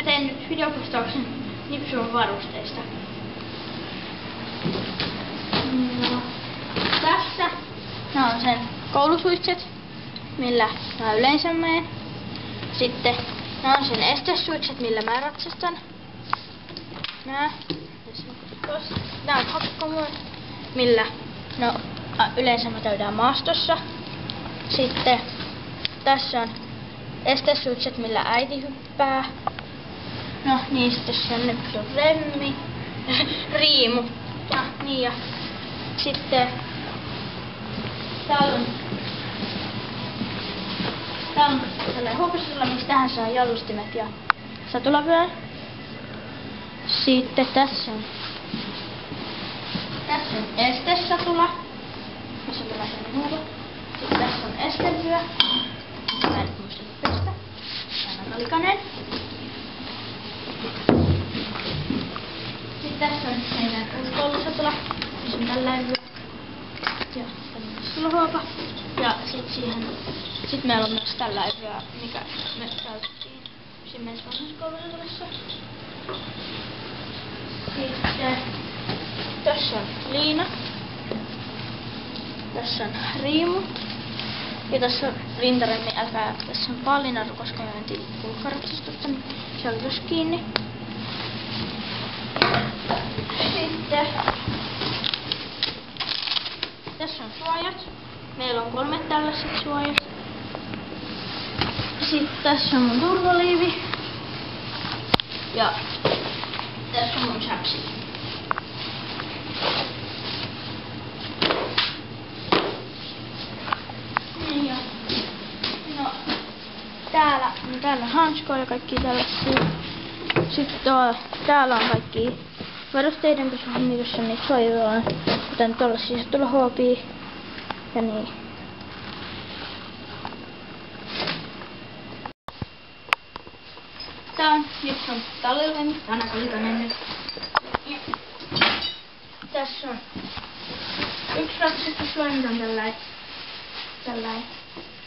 Mä teen nyt videopostauksen Nipsun varusteista. No, tässä on sen koulusuitset, millä mä yleensä menen. Sitten on sen estesuitset, millä mä ratsastan. Nää on hakkamuot, millä yleensä mä käydään maastossa. Sitten tässä on estesuitset, millä äiti hyppää. No niin, sitten se on Nipsun remmi, riimu. Ja niin, ja sitten täällä on tällainen huopisulla, mistä tähän saa jallustimet ja satulavyön. Sitten tässä on estesatula. Tässä on tällainen huopo. Sitten tässä on estevyö. Mä en muista pestä. Tää on kalikainen. Sitten tässä on meidän uusi koulusatula. Tässä on tällainen vyö. Ja tällainen suluhuopa. Ja sit meillä on myös tällainen vyö, mikä me käytettiin siinä meidän vanhuskoulusatulassa. Sitten tässä on liina. Tässä on riimu. Ja tässä on rintaremmi. Älkää, tässä on pallinaru, koska me mentiin pulkkaratsastusta, niin se oli just kiinni. Sitten tässä on suojat. Meillä on 3 tällaiset suojat. Sitten tässä on mun turvaliivi. Ja tässä on mun säpsi. Niin ja, no, täällä on hanskoja ja kaikki tällaisia. Sitten täällä on kaikki varusteiden pesuhommia, jossa niitä suojellaan. Kuten tollasia satulahuopia ja niin. Tää on Nipsun tallelemi, tää on aika likainen nyt. Tässä on yksi ratsastusloimi, on tällainen,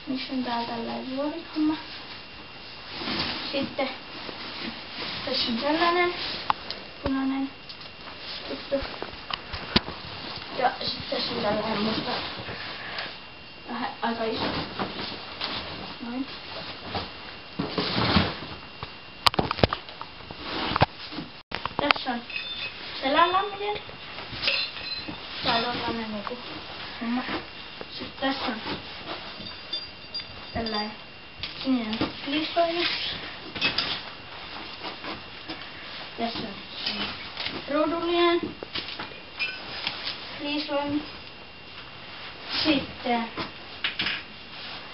missä on täällä tällainen vuorihomma. Sitten tässä on tällainen punainen juttu. Ja sitten tässä on tällainen musta, vähän aika iso. Noin. Tässä on selän lämmiten. Täällä on tällainen joku homma. Sitten tässä on tällainen sininen fliistoimi. Tässä on ruudullinen fliistoimi. Sitten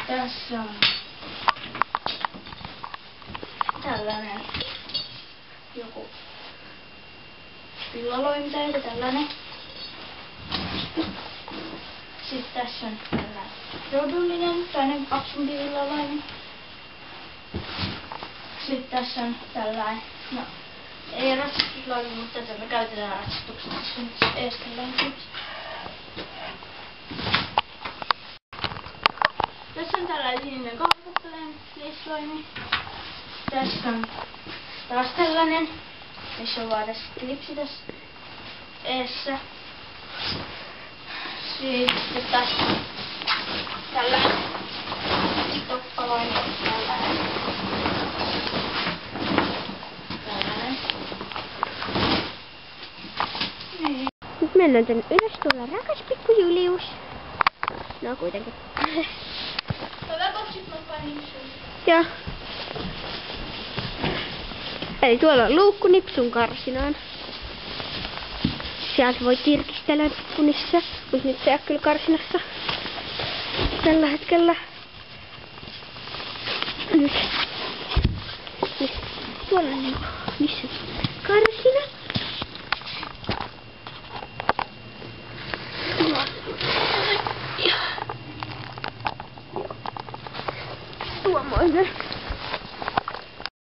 tässä on tällainen joku villaloimi tai tällainen. Sitten tässä on tällainen ruudullinen, toinen paksumpi villaloimi. Sitten tässä on tällainen, no ei ratsastusloimi, mutta tätä me käytetään ratsastuksessa. Tässä on nyt eeskelläin. Tässä on tällainen sininen kalvottelen fliisloimi. Tässä on taas tällainen, missä on vaan tässä klipsi tässä eessä. Sitten tässä on tällainen toppaloimi, tällainen. Niin. Nyt mennään tänne ylös, tuolla rakas pikku Julius. No kuitenkin. Hyvä kopsit mä panin sun. Joo. Eli tuolla on luukku Nipsun karsinaan. Sieltä voi tirkistellä punissa, mutta nyt se ei ole kyllä karsinassa tällä hetkellä. Nyt tuolla on missä karsi.